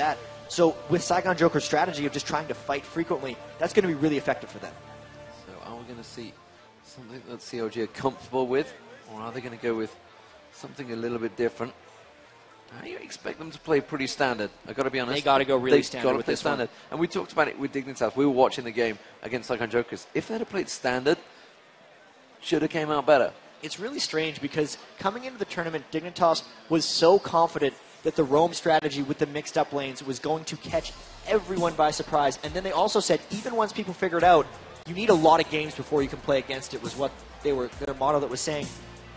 that. So with Saigon Joker's strategy of just trying to fight frequently, that's going to be really effective for them. So are we going to see something that CLG are comfortable with, or are they going to go with something a little bit different? I expect them to play pretty standard. I've got to be honest. They got to go really standard with this one. And we talked about it with Dignitas. We were watching the game against Saigon Jokers. If they'd have played standard, should have came out better. It's really strange because coming into the tournament, Dignitas was so confident that the roam strategy with the mixed up lanes was going to catch everyone by surprise. And then they also said, even once people figure it out, you need a lot of games before you can play against it, was what their motto that was saying.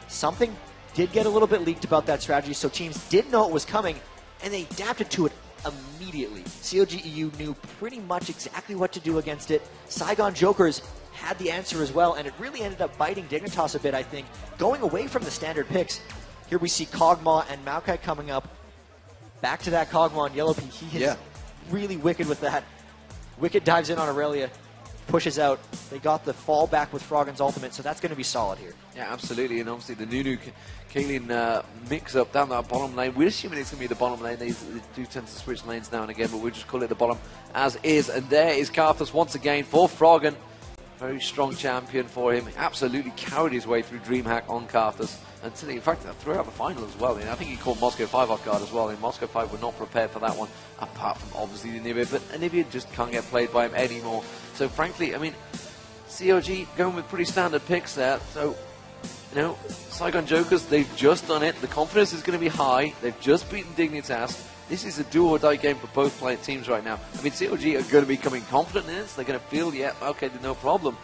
Something did get a little bit leaked about that strategy, so teams did know it was coming, and they adapted to it immediately. CLG.EU knew pretty much exactly what to do against it. Saigon Jokers had the answer as well, and it really ended up biting Dignitas a bit, I think. Going away from the standard picks, here we see Kog'Maw and Maokai coming up. Back to that Kog'Maw and Yellow P. He is really wicked with that. Wicked dives in on Aurelia, pushes out. They got the fall back with Froggen's ultimate, so that's going to be solid here. Yeah, absolutely, and obviously the Nunu Kaylin mix-up down that bottom lane. We're assuming it's going to be the bottom lane. They do tend to switch lanes now and again, but we'll just call it the bottom as is. And there is Karthus once again for Froggen. Very strong champion for him. Absolutely carried his way through DreamHack on Karthus. Until, in fact, throughout the final as well. I think he caught Moscow 5 off guard as well. And Moscow 5 were not prepared for that one, apart from obviously the Anivia. But Anivia just can't get played by him anymore. So frankly, I mean, CLG going with pretty standard picks there. So, Saigon Jokers, they've just done it. The confidence is going to be high. They've just beaten Dignitas. This is a do-or-die game for both teams right now. I mean, CLG are going to be coming confident in this. They're going to feel, yeah, okay, no problem.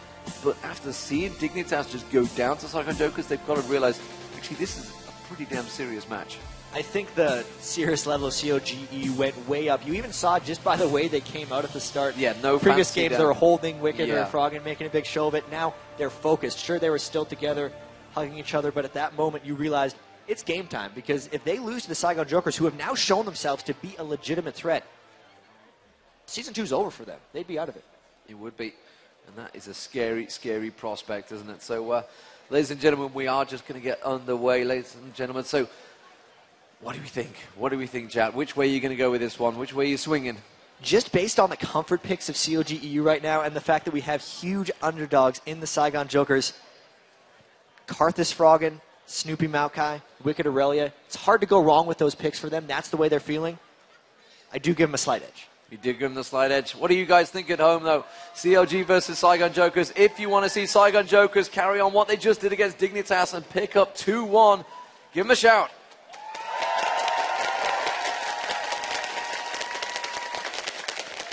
But after seeing Dignitas just go down to Saigon Jokers, they've got to realize, actually, this is a pretty damn serious match. I think the serious level of CLG.EU went way up. You even saw it just by the way they came out at the start. Yeah, no previous games they were holding Wicked or Froggen, making a big show of it. Now they're focused. Sure, they were still together, hugging each other, but at that moment you realized it's game time, because if they lose to the Saigon Jokers, who have now shown themselves to be a legitimate threat, Season 2 is over for them. They'd be out of it. It would be. And that is a scary, scary prospect, isn't it? So, ladies and gentlemen, we are just going to get underway, ladies and gentlemen. So, what do we think? What do we think, Chad? Which way are you going to go with this one? Which way are you swinging? Just based on the comfort picks of CLG.EU right now and the fact that we have huge underdogs in the Saigon Jokers, Karthus Froggen, Snoopy Maokai, Wicked Aurelia, it's hard to go wrong with those picks for them. That's the way they're feeling. I do give them a slight edge. You did give them the slight edge. What do you guys think at home, though? CLG versus Saigon Jokers. If you want to see Saigon Jokers carry on what they just did against Dignitas and pick up 2-1, give them a shout.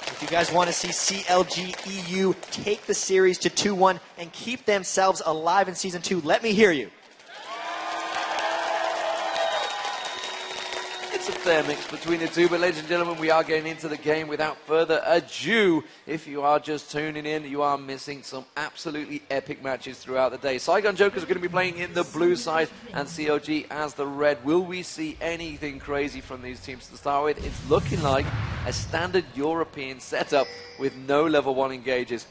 If you guys want to see CLG.EU take the series to 2-1 and keep themselves alive in Season 2, let me hear you. It's a fair mix between the two, but ladies and gentlemen, we are getting into the game without further ado. If you are just tuning in, you are missing some absolutely epic matches throughout the day. Saigon Jokers are going to be playing in the blue side and CLG as the red. Will we see anything crazy from these teams to start with? It's looking like a standard European setup with no level 1 engages.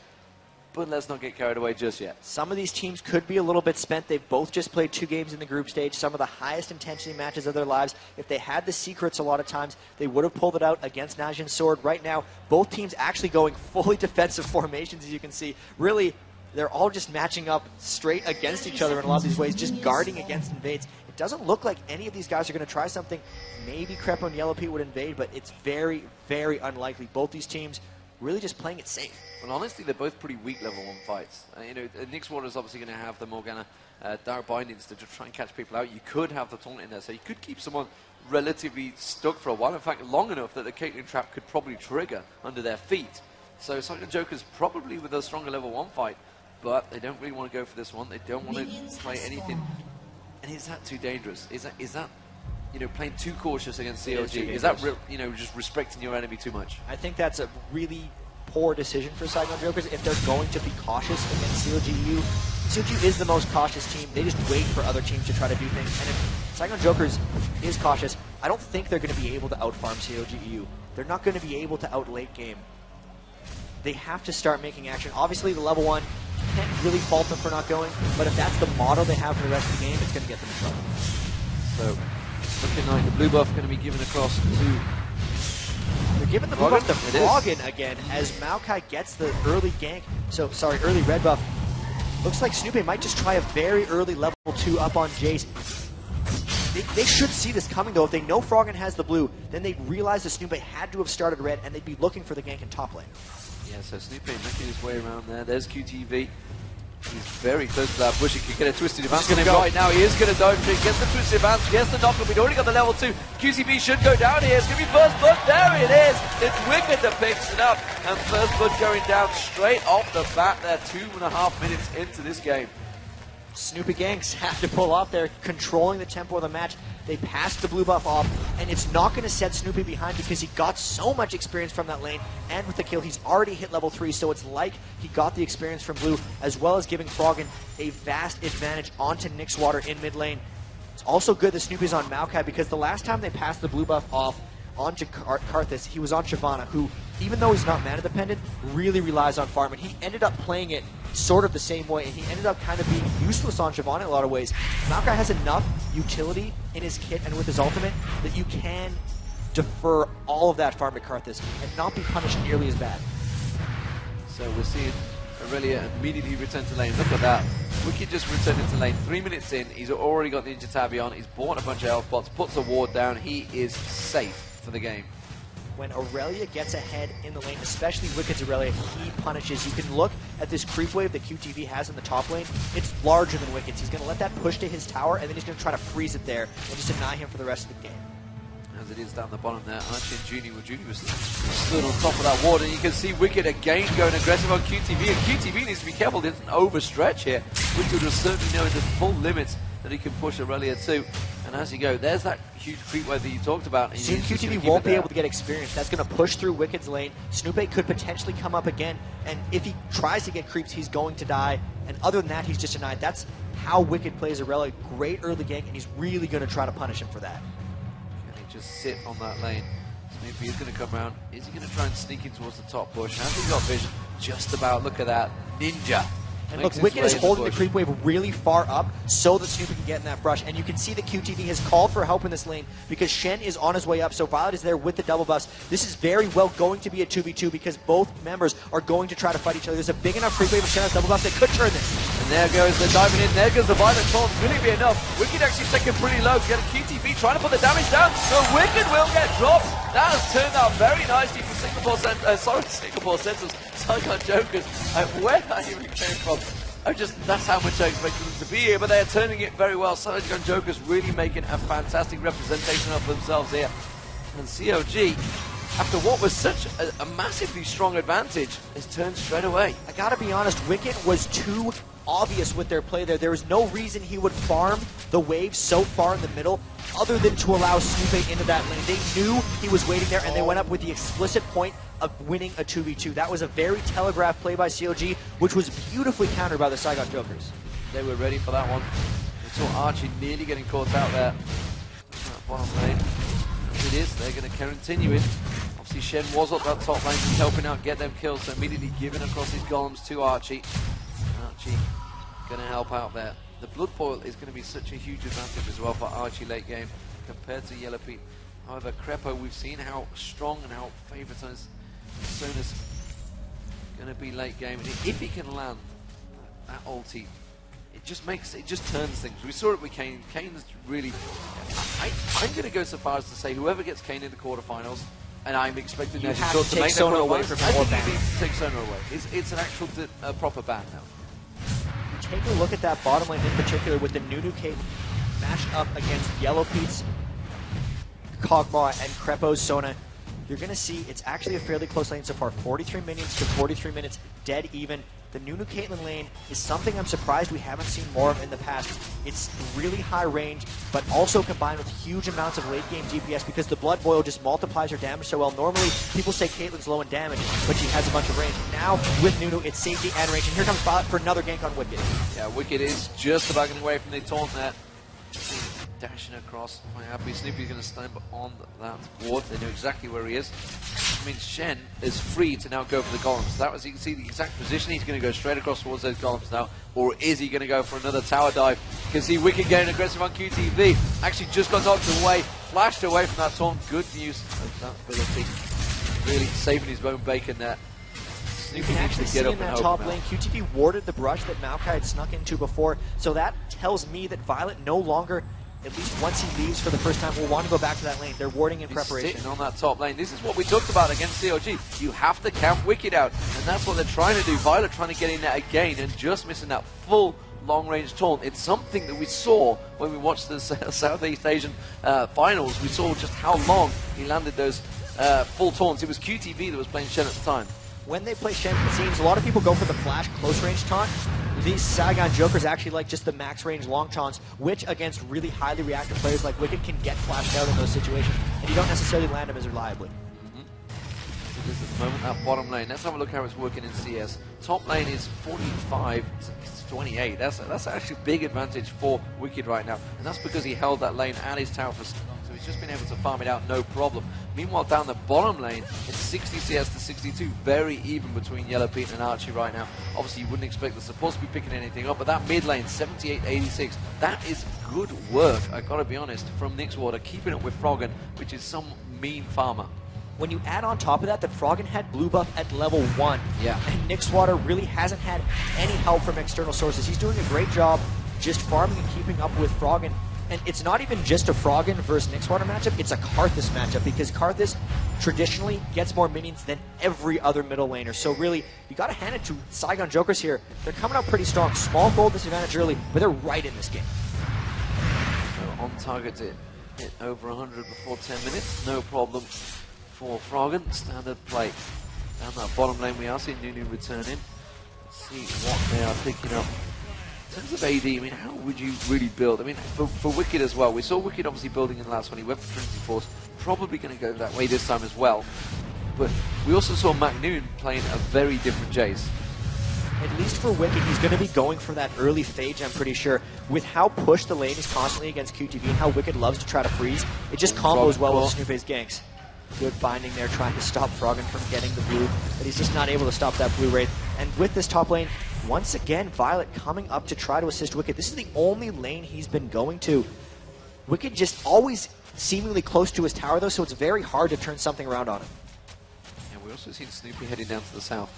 But let's not get carried away just yet. Some of these teams could be a little bit spent. They've both just played 2 games in the group stage, some of the highest intensity matches of their lives. If they had the secrets a lot of times, they would have pulled it out against Najin's Sword. Right now, both teams actually going fully defensive formations, as you can see. Really, they're all just matching up straight against each other in a lot of these ways, just guarding against invades. It doesn't look like any of these guys are going to try something. Maybe Crepo and Yellow Pete would invade, but it's very, very unlikely. Both these teams really just playing it safe. Well, honestly, they're both pretty weak level 1 fights. Nyx Water is obviously going to have the Morgana Dark Bindings to try and catch people out. You could have the Taunt in there, so you could keep someone relatively stuck for a while. In fact, long enough that the Caitlyn Trap could probably trigger under their feet. So Saigon Jokers probably with a stronger level 1 fight, but they don't really want to go for this one. They don't want to play anything. And is that too dangerous? Is that playing too cautious against CLG? Is that just respecting your enemy too much? I think that's a really poor decision for Saigon Jokers if they're going to be cautious against CLG.EU. CLG is the most cautious team. They just wait for other teams to try to do things. And if Saigon Jokers is cautious, I don't think they're going to be able to outfarm CLG.EU. They're not going to be able to out late game. They have to start making action. Obviously, the level 1 can't really fault them for not going, but if that's the model they have for the rest of the game, it's going to get them in trouble. So, looking like the blue buff going to be given across to giving the move up to Froggen again as Maokai gets the early gank. So, sorry, early red buff. Looks like Snoopy might just try a very early level 2 up on Jace. They should see this coming, though. If they know Froggen has the blue, then they'd realize that Snoopy had to have started red, and they'd be looking for the gank in top lane. Yeah, so Snoopy making his way around there. There's QTV. He's very close to that bush. He could get a twisted advantage on him right now. He is going to dive trick. Gets the twisted advantage. Gets the knock-up. We'd already got the level 2. QCB should go down here. It's going to be first blood. There it is. It's Wicked that picks it up. And first blood going down straight off the bat there. 2.5 minutes into this game. Snoopy ganks have to pull off there, controlling the tempo of the match. They passed the blue buff off, and it's not going to set Snoopy behind because he got so much experience from that lane, and with the kill, he's already hit level 3, so it's like he got the experience from blue, as well as giving Froggen a vast advantage onto Nixwater in mid lane. It's also good that Snoopy's on Maokai because the last time they passed the blue buff off onto Karthus, he was on Shyvana, who, even though he's not mana dependent, really relies on farm, and he ended up playing it sort of the same way, and he ended up kind of being useless on Shyvana in a lot of ways. Maokai has enough utility in his kit and with his ultimate that you can defer all of that farm to Karthus and not be punished nearly as bad. So we're seeing Aurelia immediately return to lane. Look at that. Wicked just returned into lane. 3 minutes in, he's already got Ninja Tabi on. He's bought a bunch of health pots, puts a ward down. He is safe for the game. When Aurelia gets ahead in the lane, especially Wicked's Aurelia, he punishes. You can look at this creep wave that QTV has in the top lane. It's larger than Wicked's. He's going to let that push to his tower, and then he's going to try to freeze it there and just deny him for the rest of the game. As it is down the bottom there, Archie and Junie, well, Junie was stood on top of that ward, and you can see Wicked again going aggressive on QTV, and QTV needs to be careful, he doesn't overstretch here. Wicked will certainly know the full limits that he can push Aurelia to. And as you go, there's that huge creep wave that you talked about. And soon QTV won't be able to get experience. That's going to push through Wicked's lane. Snoopy could potentially come up again, and if he tries to get creeps, he's going to die. And other than that, he's just denied. That's how Wicked plays Aurelia. Great early gank, and he's really going to try to punish him for that. Can he just sit on that lane? Snoopy is going to come around. Is he going to try and sneak in towards the top bush? Has he got vision? Just about. Look at that. Ninja. And look, Wicked is holding the creep wave really far up so that Snoopy can get in that brush. And you can see that QTV has called for help in this lane because Shen is on his way up, so Violet is there with the double buffs. This is very well going to be a 2v2 because both members are going to try to fight each other. There's a big enough creep wave of Shen has double buffs that could turn this. And there goes the diving in. There goes the Violet Taunt. Will it be enough? Wicked actually taking pretty low. Get a QTV trying to put the damage down. So Wicked will get dropped. That has turned out very nicely for Singapore Sentinels, Saigon Jokers. Where that even came from? That's how much I expected them to be here, but they're turning it very well. Saigon Jokers really making a fantastic representation of themselves here. And CLG, after what was such a massively strong advantage, has turned straight away. I gotta be honest, Wicked was too obvious with their play there. There was no reason he would farm the wave so far in the middle other than to allow Snoopy into that lane. They knew he was waiting there, and they went up with the explicit point of winning a 2v2. That was a very telegraphed play by CLG, which was beautifully countered by the Saigon Jokers. They were ready for that one. We saw Archie nearly getting caught out there. Bottom lane. As it is, they're going to continue it. Obviously, Shen was up that top lane, he's helping out get them kills, so immediately giving across his golems to Archie. Archie going to help out there. The Blood Boil is going to be such a huge advantage as well for Archie late game compared to Yellow Pete. However, Crepo, we've seen how strong and how favoritized Sona's going to be late game. And if he can land that ulti, it just turns things. We saw it with Kane. Kane's really... I'm going to go so far as to say whoever gets Kane in the quarterfinals, and I'm expecting you have to take Sona away from him. I think you need to take Sona away. It's an actual proper ban now. Take a look at that bottom lane in particular with the Nunu Caitlyn matched up against Yellow Pete's Kog'Maw and Crepo's Sona. You're going to see it's actually a fairly close lane so far. 43 minions to 43 minutes, dead even. The Nunu Caitlyn lane is something I'm surprised we haven't seen more of in the past. It's really high range, but also combined with huge amounts of late game DPS because the Blood Boil just multiplies her damage so well. Normally, people say Caitlyn's low in damage, but she has a bunch of range. Now, with Nunu, it's safety and range. And here comes Violet for another gank on Wicked. Yeah, Wicked is just about getting away from the taunt there. Dashing across, quite happy. Snoopy's going to stand on that ward. They know exactly where he is. I mean, Shen is free to now go for the golems. That was, you can see the exact position. He's going to go straight across towards those golems now. Or is he going to go for another tower dive? You can see Wicked getting aggressive on QTV. Actually just got knocked away, flashed away from that taunt. Good use of that ability. really saving his own bacon there. You can actually see in that top lane, QTV warded the brush that Maokai had snuck into before, so that tells me that Violet no longer, at least once he leaves for the first time, will want to go back to that lane. They're warding in preparation. Sitting on that top lane. This is what we talked about against CLG. You have to camp Wicked out, and that's what they're trying to do. Violet trying to get in there again and just missing that full long-range taunt. It's something that we saw when we watched the Southeast Asian finals. We saw just how long he landed those full taunts. It was QTV that was playing Shen at the time. When they play Shen, it seems a lot of people go for the flash close-range taunt. These Saigon Jokers actually like just the max-range long taunts, which against really highly reactive players like Wicked can get flashed out in those situations, and you don't necessarily land them as reliably. So this is at the moment that bottom lane. Let's have a look how it's working in CS. Top lane is 45 to 28. That's actually a big advantage for Wicked right now, and that's because he held that lane at his tower for so long, so he's just been able to farm it out no problem. Meanwhile, down the bottom lane, it's 60 CS to 62, very even between Yellow Pete and Archie right now. Obviously, you wouldn't expect the supposed to be picking anything up, but that mid lane, 78-86, that is good work, I gotta be honest, from Nixwater, keeping it with Froggen, which is some mean farmer. When you add on top of that Froggen had blue buff at level 1, yeah, and Nixwater really hasn't had any help from external sources. He's doing a great job just farming and keeping up with Froggen. And it's not even just a Froggen versus Nixwater matchup, it's a Karthus matchup, because Karthus traditionally gets more minions than every other middle laner. So really, you gotta hand it to Saigon Jokers here. They're coming out pretty strong. Small gold disadvantage early, but they're right in this game. So on target to hit over 100 before 10 minutes, no problem for Froggen. Standard play. Down that bottom lane, we are seeing Nunu returning. Let's see what they are picking up. In terms of AD, I mean, how would you really build? I mean, for Wicked as well, we saw Wicked obviously building in the last one. He went for Trinity Force, probably going to go that way this time as well. But we also saw McNoon playing a very different Jace. At least for Wicked, he's going to be going for that early phage, I'm pretty sure. With how pushed the lane is constantly against QTV and how Wicked loves to try to freeze, it just combos well with Snoopy's ganks. Good binding there, trying to stop Froggen from getting the blue, but he's just not able to stop that blue wraith. And with this top lane, once again, Violet coming up to try to assist Wicked. This is the only lane he's been going to. Wicked just always seemingly close to his tower, though, so it's very hard to turn something around on him. And we also seen Snoopy heading down to the south.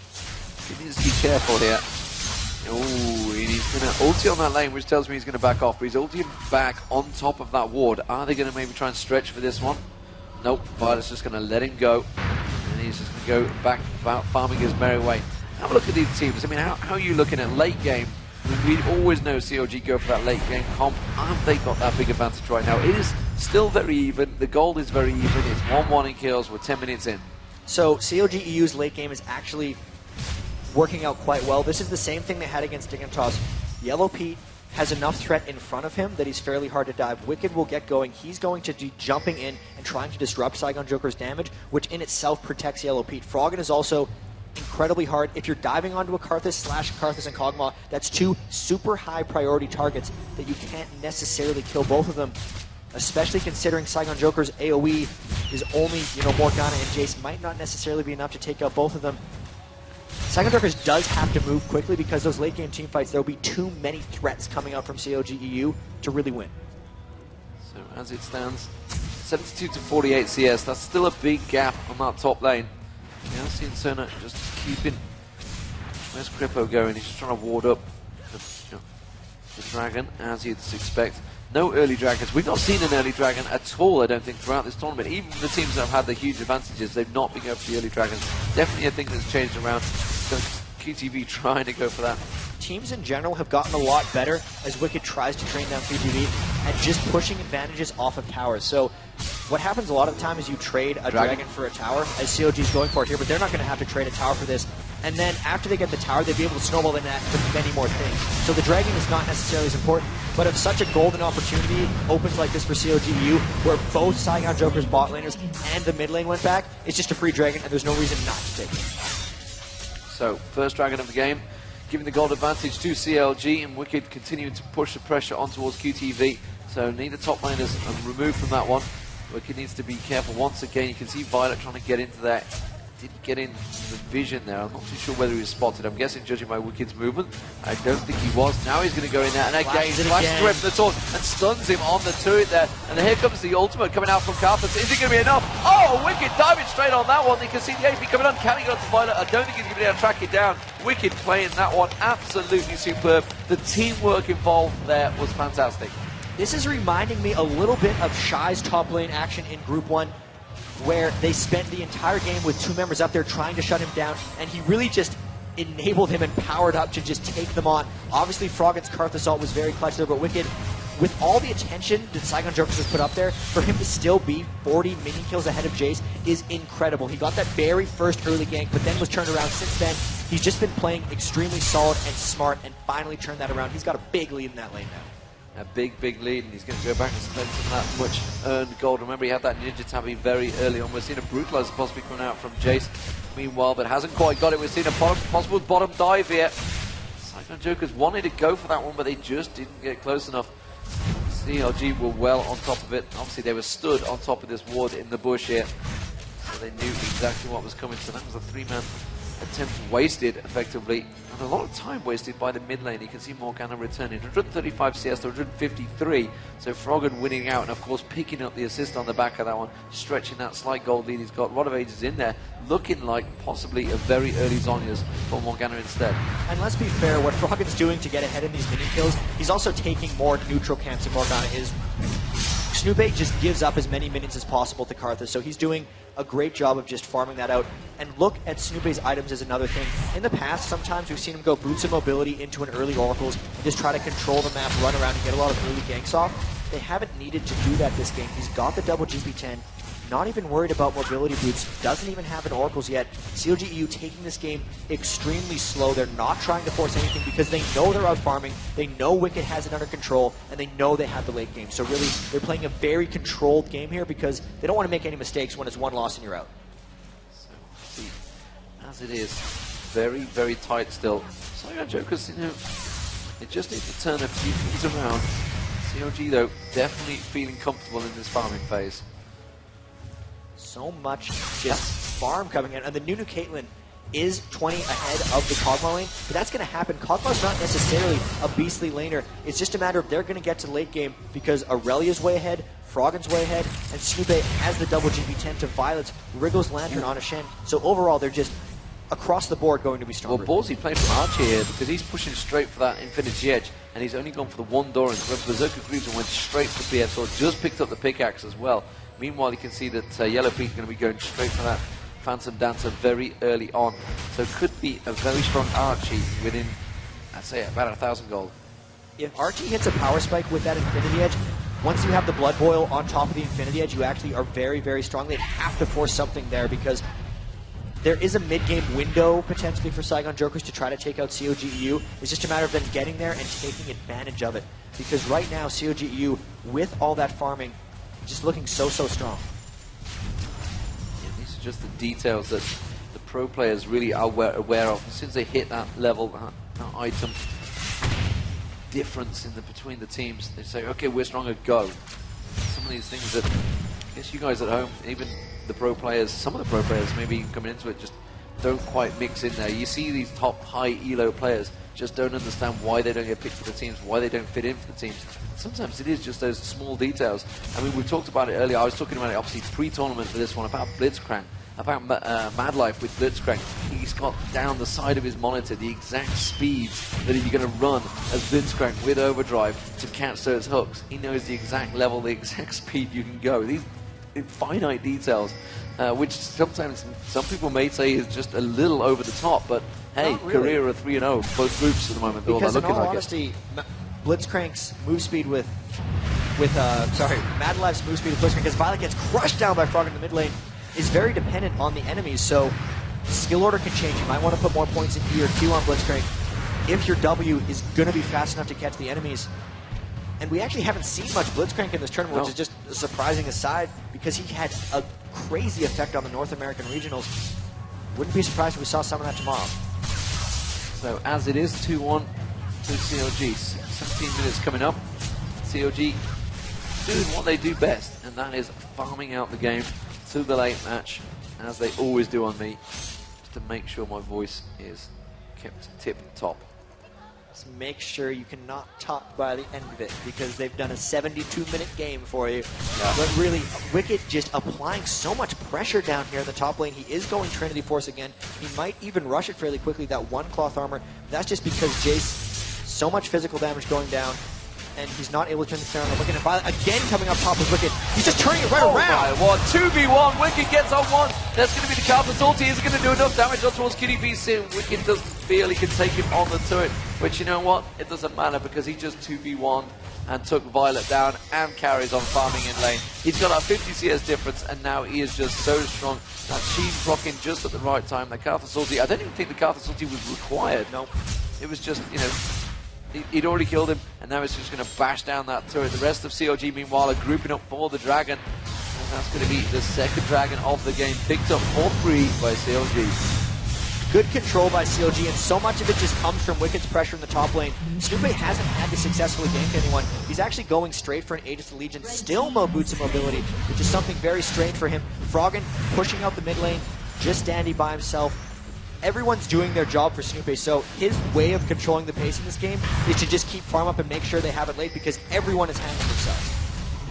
He needs to be careful here. Oh, and he's going to ulti on that lane, which tells me he's going to back off, but he's ultiing back on top of that ward. Are they going to maybe try and stretch for this one? Nope, Violet's just going to let him go, and he's just going to go back about farming his merry way. Have a look at these teams. I mean, how are you looking at late game? I mean, we always know CLG go for that late game comp. Have they got that big advantage right now? It is still very even. The gold is very even. It's 1-1 in kills. We're 10 minutes in. So CLG.EU's late game is actually working out quite well. This is the same thing they had against Dignitas. Yellow Pete has enough threat in front of him that he's fairly hard to dive. Wicked will get going. He's going to be jumping in and trying to disrupt Saigon Joker's damage, which in itself protects Yellow Pete. Froggen is also incredibly hard. If you're diving onto a Karthus and Kog'Maw, that's two super high priority targets that you can't necessarily kill both of them, especially considering Saigon Joker's AoE is only, Morgana and Jace might not necessarily be enough to take out both of them. Saigon Jokers does have to move quickly because those late game teamfights, there will be too many threats coming out from CLG.EU to really win. So as it stands, 72 to 48 CS, that's still a big gap on that top lane. Yeah, seeing Sona just keeping where's Crippo going? He's just trying to ward up the dragon, as you'd expect. No early dragons. We've not seen an early dragon at all, I don't think, throughout this tournament. Even the teams that have had the huge advantages, they've not been going for the early dragons. Definitely a thing that's changed around. QTV trying to go for that. Teams in general have gotten a lot better as Wicked tries to train down QTV at just pushing advantages off of towers. So what happens a lot of the time is you trade a dragon for a tower, as CLG is going for it here, but they're not going to have to trade a tower for this. And then after they get the tower, they'll be able to snowball in that for many more things. So the dragon is not necessarily as important, but if such a golden opportunity opens like this for CLG.EU, where both Saigon Joker's bot laners and the mid lane went back, it's just a free dragon, and there's no reason not to take it. So, first dragon of the game, giving the gold advantage to CLG, and Wicked continuing to push the pressure on towards QTV. So, need the top laners removed from that one. Wicked needs to be careful once again. You can see Violet trying to get into that. Didn't get in the vision there. I'm not too sure whether he was spotted. I'm guessing, judging by Wicked's movement, I don't think he was. Now he's going to go in there, and again, flashes away from the taunt and stuns him on the turret there. And here comes the ultimate coming out from Karthus. Is it going to be enough? Oh, Wicked diving straight on that one. You can see the AP coming on. Can he go to Violet? I don't think he's going to be able to track it down. Wicked playing that one. Absolutely superb. The teamwork involved there was fantastic. This is reminding me a little bit of Shy's top lane action in Group 1, where they spent the entire game with 2 members up there trying to shut him down, and he really just enabled him and powered up to just take them on. Obviously, Froggen's Karth Assault was very clutch there, but Wicked, with all the attention that Saigon Jokers has put up there, for him to still be 40 minion kills ahead of Jace is incredible. He got that very first early gank, but then was turned around. Since then, he's just been playing extremely solid and smart, and finally turned that around. He's got a big lead in that lane now. A big, big lead, and he's going to go back and spend some of that much earned gold. Remember, he had that Ninja Tabby very early on. We're seeing a Brutalizer possibly coming out from Jace. Meanwhile, but hasn't quite got it. We're seeing a possible bottom dive here. Saigon Jokers wanted to go for that one, but they just didn't get close enough. CLG were well on top of it. Obviously, they were stood on top of this ward in the bush here, so they knew exactly what was coming. So that was a 3-man attempt wasted, effectively, and a lot of time wasted by the mid lane. You can see Morgana returning 135 CS to 153, so Froggen winning out, and of course picking up the assist on the back of that one, stretching that slight gold lead. He's got a lot of ages in there, looking like possibly a very early Zhonya's for Morgana instead. And let's be fair, what Froggen's doing to get ahead in these minion kills, he's also taking more neutral camps than Morgana is. Snoopate just gives up as many minions as possible to Karthus, so he's doing a great job of just farming that out. And look at Snoopate's items as another thing. In the past, sometimes we've seen him go Boots of Mobility into an early Oracles and just try to control the map, run around, and get a lot of early ganks off. They haven't needed to do that this game. He's got the double GP10, not even worried about mobility boots, doesn't even have an Oracles yet. CLG.EU taking this game extremely slow. They're not trying to force anything because they know they're out farming, they know Wicked has it under control, and they know they have the late game. So really, they're playing a very controlled game here because they don't want to make any mistakes when it's one loss and you're out. So, see, as it is, very, very tight still. Saigon Jokers, you know, they just need to turn a few things around. CLG, though, definitely feeling comfortable in this farming phase. So much just farm coming in, and the Nunu Caitlyn is 20 ahead of the Kog'Maw lane, but that's going to happen. Kog'Maw's not necessarily a beastly laner. It's just a matter of they're going to get to late game because Aurelia's way ahead, Froggen's way ahead, and Snoopate has the double GP10 to Violet's Wriggle's Lantern on a Shen. So overall, they're just across the board going to be stronger. Well, Ballsy playing from Archie here because he's pushing straight for that Infinity Edge, and he's only gone for the one Doran. Berserker Greaves and went straight for the BS, so just picked up the pickaxe as well. Meanwhile, you can see that Yellow Peak's going to be going straight for that Phantom Dancer very early on. So it could be a very strong Archie within, I'd say, about 1,000 gold. If Archie hits a power spike with that Infinity Edge, once you have the Blood Boil on top of the Infinity Edge, you actually are very, very strong. They have to force something there because there is a mid-game window potentially for Saigon Jokers to try to take out CLG.EU. It's just a matter of them getting there and taking advantage of it. Because right now, CLG.EU, with all that farming, just looking so, so strong. Yeah, these are just the details that the pro players really are aware of. As soon as they hit that level, that item difference between the teams, they say, okay, we're stronger, go. Some of these things that, I guess you guys at home, even the pro players, some of the pro players maybe coming into it just don't quite mix in there. You see these top high elo players just don't understand why they don't get picked for the teams, why they don't fit in for the teams. Sometimes it is just those small details. I mean, we talked about it earlier. I was talking about it obviously pre-tournament for this one, about Blitzcrank, about Mad Life with Blitzcrank. He's got down the side of his monitor the exact speeds that you're going to run as Blitzcrank with overdrive to catch those hooks. He knows the exact level, the exact speed you can go. These finite details, which sometimes some people may say is just a little over the top, but hey, really. Career of 3-0, both groups at the moment. Because in all honesty, Blitzcrank's move speed with Mad Life's move speed with Blitzcrank, because Violet gets crushed down by Froggen in the mid lane, is very dependent on the enemies, so skill order can change. You might want to put more points in E or Q on Blitzcrank if your W is going to be fast enough to catch the enemies. And we actually haven't seen much Blitzcrank in this tournament, which is just a surprising aside, because he had a crazy effect on the North American regionals. Wouldn't be surprised if we saw some of that tomorrow. So as it is 2-1 to CLG, 17 minutes coming up. CLG doing what they do best, and that is farming out the game to the late match, as they always do on me, just to make sure my voice is kept tip top. So make sure you cannot top by the end of it, because they've done a 72-minute game for you. Yeah. But really, Wicked just applying so much pressure down here in the top lane. He is going Trinity Force again. He might even rush it fairly quickly, that one cloth armor. That's just because Jace, so much physical damage going down, and he's not able to turn the center on. Looking at Violet again coming up top with Wicked. He's just turning it right around. My, 2v1. Wicked gets on one. That's going to be the Carthus ulti. Is it going to do enough damage on towards QDB soon? Wicked doesn't feel he can take him on the turret. But you know what? It doesn't matter, because he just 2v1 and took Violet down and carries on farming in lane. He's got a 50 CS difference, and now he is just so strong. That she's blocking just at the right time. The Carthus ulti, I don't even think the Carthus ulti was required. No. It was just, you know, he'd already killed him, and now it's just going to bash down that turret. The rest of CLG, meanwhile, are grouping up for the dragon. And that's going to be the second dragon of the game, picked up for free by CLG. Good control by CLG, and so much of it just comes from Wicked's pressure in the top lane. Snoop hasn't had to successfully gank anyone. He's actually going straight for an Aegis of Legion. Still no boots of mobility, which is something very strange for him. Froggen pushing out the mid lane, just standing by himself. Everyone's doing their job for Snoop, so his way of controlling the pace in this game is to just keep farm up and make sure they have it late, because everyone is handling themselves.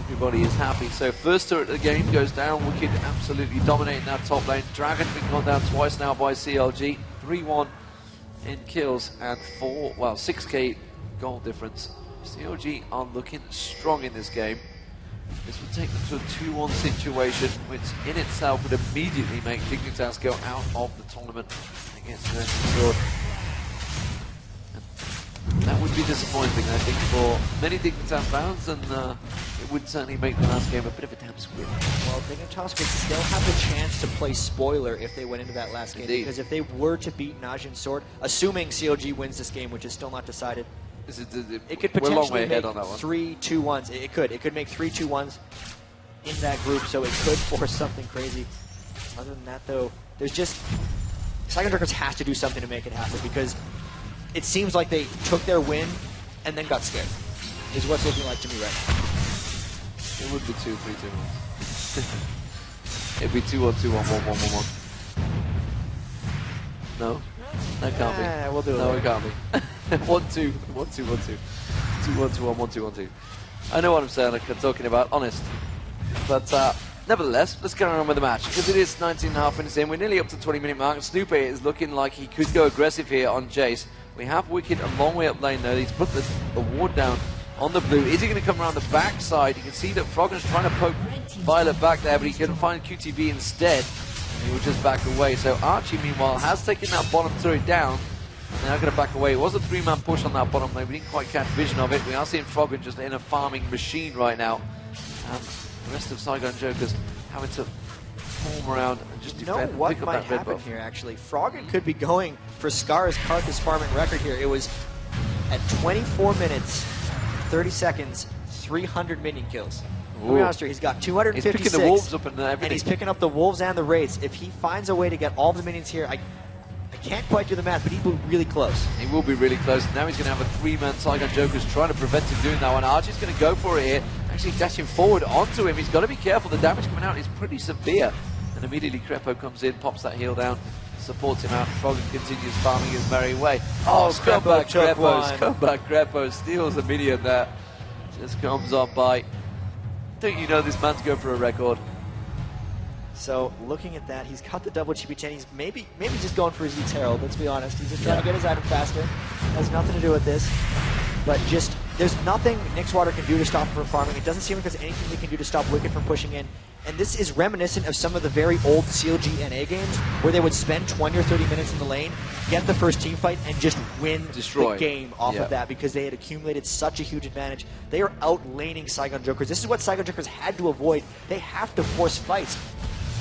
Everybody is happy. So first turret of the game goes down. Wicked absolutely dominating that top lane. Dragon been gone down twice now by CLG. 3-1 in kills and 6k goal difference. CLG are looking strong in this game. This would take them to a 2-1 situation, which in itself would immediately make Dignitas go out of the tournament against their sword. That would be disappointing, I think, for many Dignitas fans, and it would certainly make the last game a bit of a damn squib. Well, Dignitas would still have the chance to play spoiler if they went into that last game. Indeed. Because if they were to beat Najin's sword, assuming CLG wins this game, which is still not decided, it could potentially make 3-2-1s. It could make 3-2-1s in that group, so it could force something crazy. Other than that, though, there's just... Saigon Dragons has to do something to make it happen, because it seems like they took their win and then got scared, is what's looking like to me right now. It would be 2-3-2-1. It'd be 2-1-2-1, 1-1-1-1. No? That can't be. We'll do it. No, later. it can't be. 1-2, 1-2, 1-2. 2-1-2-1, 1-2-1-2. I know what I'm saying, I'm talking about, honest. But nevertheless, let's get on with the match, because it is 19.5 minutes in. We're nearly up to the 20-minute mark. Snoop is looking like he could go aggressive here on Jace. We have Wicked a long way up lane though. He's put the ward down on the blue. Is he going to come around the back side? You can see that Froggen's trying to poke Violet back there, but he couldn't find QTB instead. He will just back away. So Archie, meanwhile, has taken that bottom turret down. And they're going to back away. It was a 3-man push on that bottom lane. We didn't quite catch vision of it. We are seeing Froggen just in a farming machine right now. And the rest of Saigon Jokers having to form around and just defend, what pick up might that red happen buff. here, actually. Froggen could be going for Scar's Carthus farming record here. It was at 24 minutes, 30 seconds, 300 minion kills. To be honest here, he's got 256. He's picking the wolves up and everything. And he's picking up the wolves and the raids. If he finds a way to get all the minions here, I can't quite do the math, but he will be really close. He will be really close. Now he's going to have a 3-man Saigon Jokers trying to prevent him doing that one. Archie's going to go for it here. Actually dashing forward onto him. He's got to be careful. The damage coming out is pretty severe. And immediately Crepo comes in, pops that heal down, supports him out. Froggen continues farming his merry way. Oh, scumbag Crepo steals a minion there. Just comes on by. Don't you know this man's going for a record? So looking at that, he's got the double GP10. He's maybe just going for his Zeke's Herald, let's be honest. He's just trying to get his item faster. Has nothing to do with this. But just, there's nothing Nixwater can do to stop him from farming. It doesn't seem like there's anything they can do to stop Wicked from pushing in. And this is reminiscent of some of the very old CLG NA games where they would spend 20 or 30 minutes in the lane, get the first team fight, and just win the game off of that because they had accumulated such a huge advantage. They are out-laning Saigon Jokers. This is what Saigon Jokers had to avoid. They have to force fights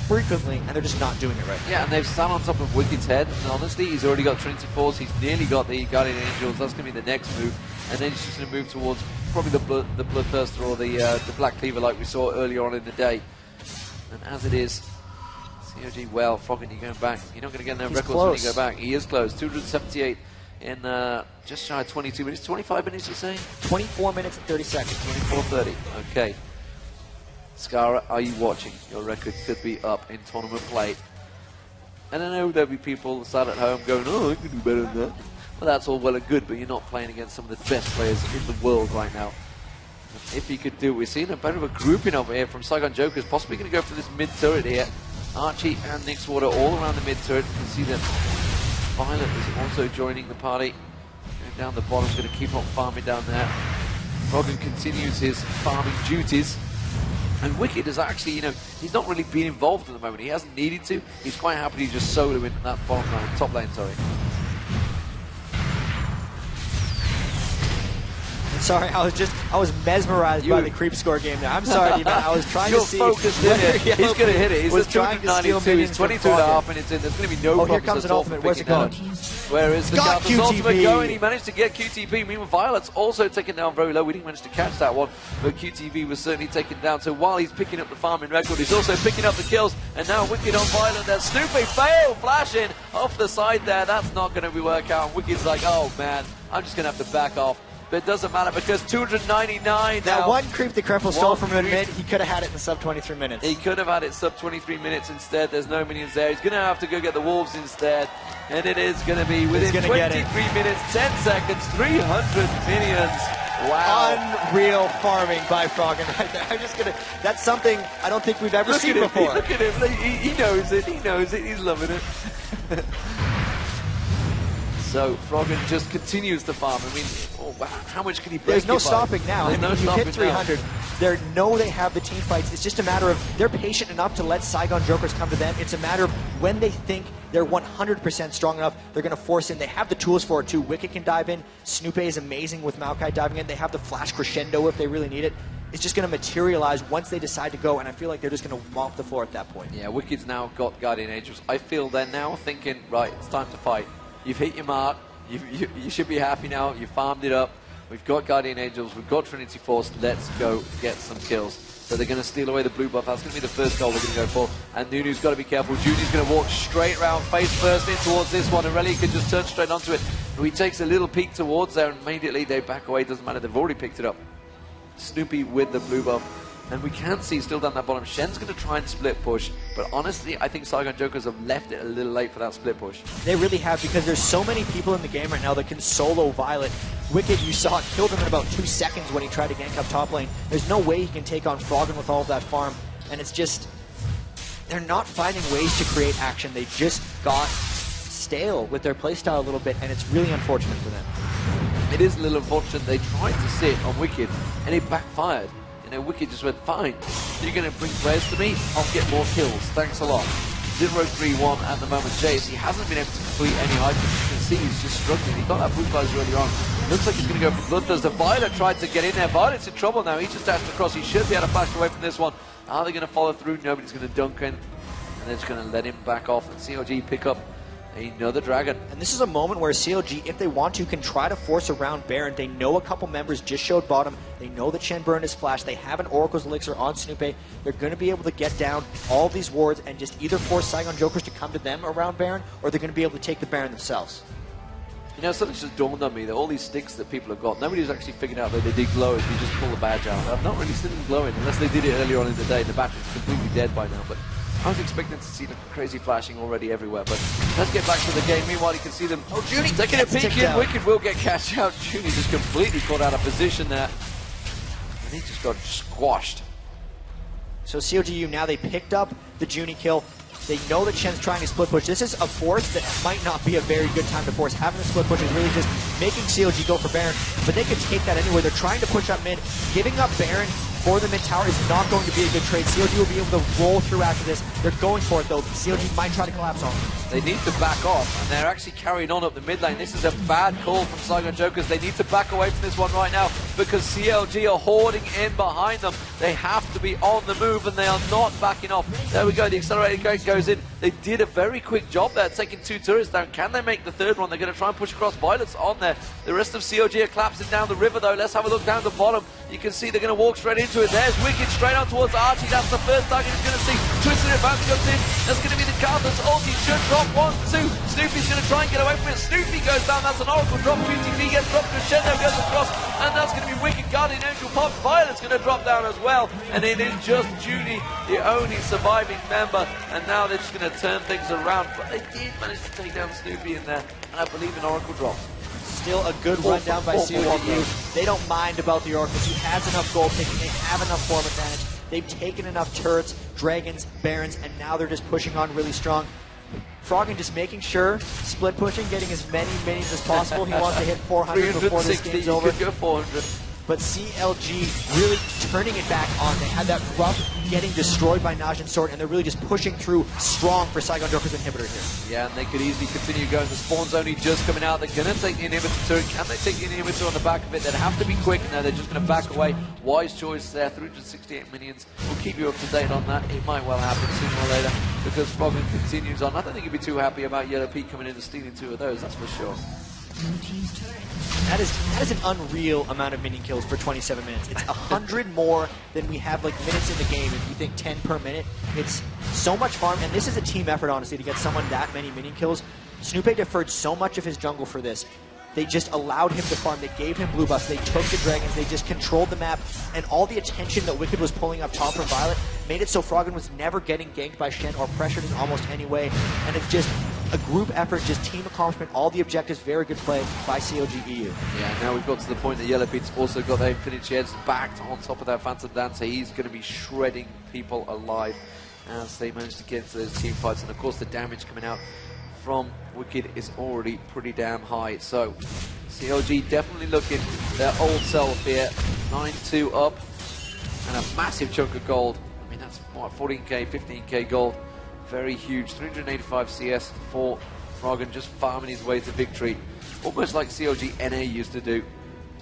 frequently, and they're just not doing it right. Yeah, and they've sat on top of Wicked's head, and honestly, he's already got Trinity Force, he's nearly got the Guardian Angels, that's going to be the next move, and then he's just going to move towards probably the Bloodthirster or the Black Cleaver like we saw earlier on in the day. And as it is, CLG, well, Froggen, you're going back. You're not going to get no records when you go back. He is close. 278 in just shy of 22 minutes. 25 minutes, you're saying? 24 minutes and 30 seconds. 24:30. Okay. Scara, are you watching? Your record could be up in tournament play. And I know there'll be people sat at home going, oh, I can do better than that. Well, that's all well and good, but you're not playing against some of the best players in the world right now. If he could do it, we're seeing a bit of a grouping over here from Saigon Jokers, possibly going to go for this mid turret here. Archie and Nixwater all around the mid turret. You can see that Violet is also joining the party. Going down the bottom, going to keep on farming down there. Froggen continues his farming duties. And Wicked is actually, you know, he's not really been involved at the moment. He hasn't needed to. He's quite happy to just solo in that bottom lane, top lane, sorry. Sorry, I was mesmerized by the creep score game there. I'm sorry, man. I was trying to see. You're focused in it. He's going to hit it. He's at 292. He's 22.5 minutes in. There's going to be no problems. Here comes an ultimate. Where's it going? Where is the Carthus ultimate going? He managed to get QTV. Meanwhile, Violet's also taken down very low. We didn't manage to catch that one, but QTV was certainly taken down. So while he's picking up the farming record, he's also picking up the kills. And now Wicked on Violet there. Snoopy fail, flashing off the side there. That's not going to work out. Wicked's like, oh man, I'm just going to have to back off. But it doesn't matter because 299 now. That one creep the Crepple stole from him in mid, he could have had it in sub 23 minutes. He could have had it sub 23 minutes instead. There's no minions there. He's going to have to go get the Wolves instead. And it is going to be within 23 minutes, 10 seconds, 300 minions. Wow. Unreal farming by Froggen right there. I'm just going to, that's something I don't think we've ever seen before. Look at him. He knows it. He knows it. He's loving it. So Froggen just continues to farm. I mean, how much can he break? There's no stopping now. There's no you stopping hit 300. They know they have the team fights. It's just a matter of they're patient enough to let Saigon Jokers come to them. It's a matter of when they think they're 100% strong enough, they're going to force in. They have the tools for it too. Wicked can dive in. Snoopy is amazing with Maokai diving in. They have the flash crescendo if they really need it. It's just going to materialize once they decide to go, and I feel like they're just going to mop the floor at that point. Yeah, Wicked's now got Guardian Angels. I feel they're now thinking, right, it's time to fight. You've hit your mark. You should be happy now. You farmed it up. We've got Guardian Angels. We've got Trinity Force. Let's go get some kills. So they're going to steal away the blue buff. That's going to be the first goal they're going to go for. And Nunu's got to be careful. Judy's going to walk straight around, face first in towards this one. And Relly can just turn straight onto it. But he takes a little peek towards there, and immediately they back away. Doesn't matter. They've already picked it up. Snoopy with the blue buff. And we can see still down that bottom, Shen's going to try and split push, but honestly, I think Saigon Jokers have left it a little late for that split push. They really have, because there's so many people in the game right now that can solo Violet. Wicked, you saw, killed him in about 2 seconds when he tried to gank up top lane. There's no way he can take on Froggen with all of that farm, and it's just, they're not finding ways to create action. They just got stale with their playstyle a little bit, and it's really unfortunate for them. It is a little unfortunate. They tried to sit on Wicked, and it backfired. You know, Wicked just went, fine, you're going to bring players to me, I'll get more kills, thanks a lot. 0-3-1 at the moment. Jace, he hasn't been able to complete any items. You can see he's just struggling. He got that brutalizer earlier on. Looks like he's going to go for Bloodthirst. Violet tried to get in there. Violet's in trouble now. He just dashed across. He should be able to flash away from this one. Are they going to follow through? Nobody's going to dunk in. And they're just going to let him back off. And CLG pick up another dragon. And this is a moment where CLG, if they want to, can try to force around Baron. They know a couple members just showed bottom. They know that Shen burned his flash. They have an Oracle's Elixir on Snoopy. They're going to be able to get down all these wards and just either force Saigon Jokers to come to them around Baron, or they're going to be able to take the Baron themselves. You know, something's just dawned on me that all these sticks that people have got, nobody's actually figured out that they did glow if you just pull the badge out. I've not really seen them glowing unless they did it earlier on in the day. The battery's completely dead by now, but I was expecting to see the crazy flashing already everywhere, but let's get back to the game. Meanwhile, you can see them. Oh, Junie taking a peek in. Wicked will get cashed out. Junie just completely caught out of position there. And he just got squashed. So CLG.EU now, they picked up the Junie kill. They know that Shen's trying to split push. This is a force that might not be a very good time to force. Having the split push is really just making CLG go for Baron, but they could take that anywhere. They're trying to push up mid. Giving up Baron for the mid tower is not going to be a good trade. CLG will be able to roll through after this. They're going for it though. CLG might try to collapse on them. They need to back off, and they're actually carrying on up the mid lane. This is a bad call from Saigon Jokers. They need to back away from this one right now because CLG are hoarding in behind them. They have to be on the move, and they are not backing off. There we go. The accelerated gate goes in. They did a very quick job there, taking 2 turrets down. Can they make the third one? They're going to try and push across. Violet's on there. The rest of CLG are collapsing down the river, though. Let's have a look down the bottom. You can see they're going to walk straight into it. There's Wicked straight on towards Archie. That's the first target he's going to see. Twisted advance goes in. That's going to be the Carthus ulti. Should drop 1, 2. Snoopy's going to try and get away from it. Snoopy goes down. That's an Oracle drop. QTV gets dropped. Crescendo goes across. And that's going to be Wicked. Guardian Angel pops. Violet's going to drop down as well. And it is just Judy, the only surviving member. And now they're just going to turn things around. But they did manage to take down Snoopy in there. And I believe an Oracle drop. still a good rundown by CLG.EU. They don't mind about the Orcus. He has enough gold picking. They have enough form advantage. They've taken enough turrets, dragons, barons, and now they're just pushing on really strong. Froggen just making sure, split pushing, getting as many minions as possible. He wants to hit 400 before this game's over. Could go 400. But CLG really turning it back on. They had that rough getting destroyed by Najin Sword, and they're really just pushing through strong for Saigon Joker's inhibitor here. Yeah, and they could easily continue going. The spawn's only just coming out. They're going to take the inhibitor turret. Can they take the inhibitor on the back of it? They'd have to be quick. Now they're just going to back away. Wise choice there. 368 minions. We'll keep you up to date on that. It might well happen sooner or later because Froggen continues on. I don't think you'd be too happy about Yellow Pete coming in and stealing 2 of those. That's for sure. That is an unreal amount of minion kills for 27 minutes. It's 100 more than we have like minutes in the game. If you think 10 per minute, it's so much farm. And this is a team effort, honestly, to get someone that many minion kills. Snoopé deferred so much of his jungle for this. They just allowed him to farm. They gave him blue buffs. They took the dragons. They just controlled the map. And all the attention that Wicked was pulling up top from Violet made it so Froggen was never getting ganked by Shen or pressured in almost any way. And it's just a group effort, just team accomplishment, all the objectives, very good play by CLG.EU. Yeah, now we've got to the point that Yellow Pete's also got their Infinity Heads backed on top of that Phantom Dancer. He's going to be shredding people alive as they manage to get into those team fights. And of course the damage coming out from Wicked is already pretty damn high. So CLG definitely looking their old self here. 9-2 up and a massive chunk of gold. I mean, that's what, 14k, 15k gold. Very huge. 385 CS for Froggen, just farming his way to victory. Almost like CLG NA used to do.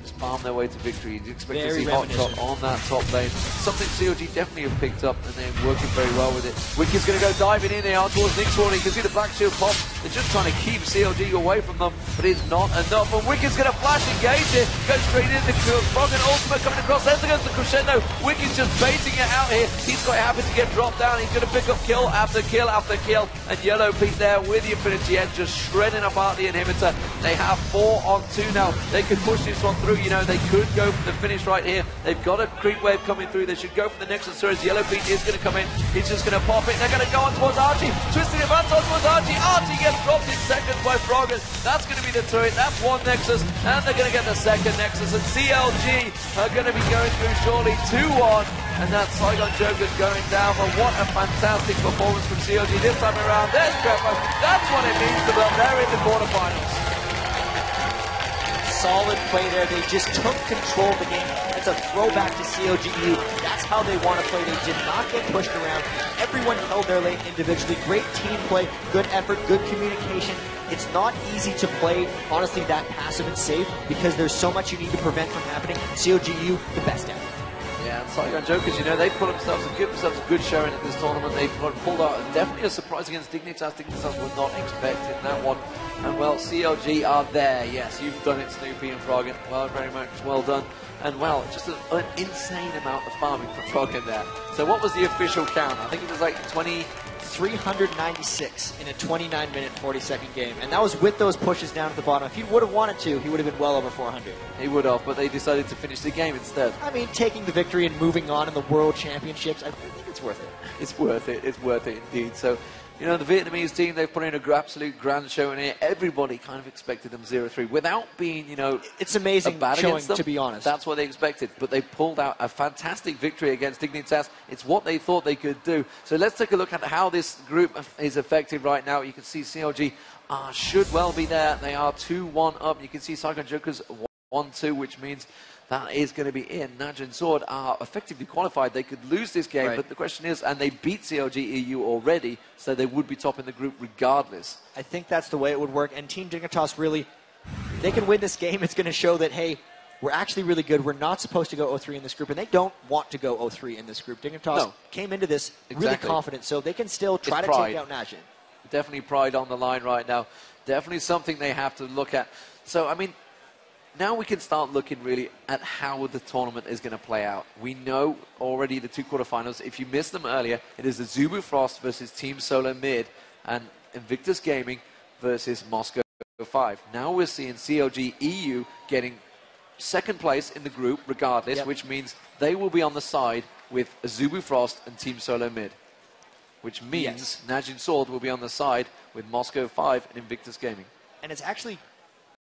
Just farm their way to victory. You'd expect to see Hotshot on that top lane. Something CLG definitely have picked up, and they're working very well with it. Wicked's going to go diving in there towards Nick Sword. You can see the Black Shield pop. They're just trying to keep CLG away from them, but it's not enough. And Wicked's going to flash engage it. Goes straight into Froggen. Ultimate coming across. There goes the crescendo. Wicked's just baiting it out here. He's quite happy to get dropped down. He's going to pick up kill after kill after kill. And Yellow Pete there with the Infinity Edge, just shredding apart the inhibitor. They have 4 on 2 now. They could push this one through. You know, they could go for the finish right here. They've got a creep wave coming through. They should go for the Nexus Surge. Yellow Pete is going to come in. He's just going to pop it. They're going to go on towards Archie. Twisting advance on towards Archie. Archie gets dropped in seconds by Froggen. That's going to be the turret. That's one Nexus. And they're going to get the second Nexus. And CLG are going to be going through surely 2-1. And that Saigon Joker's going down. But what a fantastic performance from CLG this time around. There's Trevor. That's what it means to them. They're in the quarterfinals. Solid play there. They just took control of the game. It's a throwback to CLG.EU. That's how they want to play. They did not get pushed around. Everyone held their lane individually. Great team play, good effort, good communication. It's not easy to play, honestly, that passive and safe because there's so much you need to prevent from happening. CLG.EU, the best at it. Yeah, and Saigon Jokers, you know, they put themselves a good showing at this tournament. They pulled out definitely a surprise against Dignitas. Dignitas were not expecting that one. And well, CLG are there. Yes, you've done it, Snoopy and Froggen. Well, very much well done. And well, just an insane amount of farming for Froggen there. So what was the official count? I think it was like 396 in a 29-minute, 40-second game. And that was with those pushes down at the bottom. If he would have wanted to, he would have been well over 400. He would have, but they decided to finish the game instead. I mean, taking the victory and moving on in the World Championships, I think it's worth it. It's worth it. It's worth it indeed. So, you know, the Vietnamese team, they've put in an absolute grand show in here. Everybody kind of expected them 0-3 without being, you know, it's amazing bad showing, against them. To be honest. That's what they expected. But they pulled out a fantastic victory against Dignitas. It's what they thought they could do. So let's take a look at how this group is affected right now. You can see CLG should well be there. They are 2-1 up. You can see Saigon Jokers 1-2, which means that is going to be in. Najin Sword are effectively qualified. They could lose this game, but the question is, and they beat CLG.EU already, so they would be top in the group regardless. I think that's the way it would work. And Team Dignitas really, they can win this game. It's going to show that, hey, we're actually really good. We're not supposed to go 0-3 in this group, and they don't want to go 0-3 in this group. Dignitas came into this really confident, so they can still try to take out Najin. Definitely pride on the line right now. Definitely something they have to look at. So, I mean, now we can start looking really at how the tournament is going to play out. We know already the 2 quarterfinals. If you missed them earlier, it is the Zubu Frost versus Team Solo Mid and Invictus Gaming versus Moscow 5. Now we're seeing CLG.EU getting second place in the group regardless, which means they will be on the side with Zubu Frost and Team Solo Mid, which means Najin Sword will be on the side with Moscow 5 and Invictus Gaming. And it's actually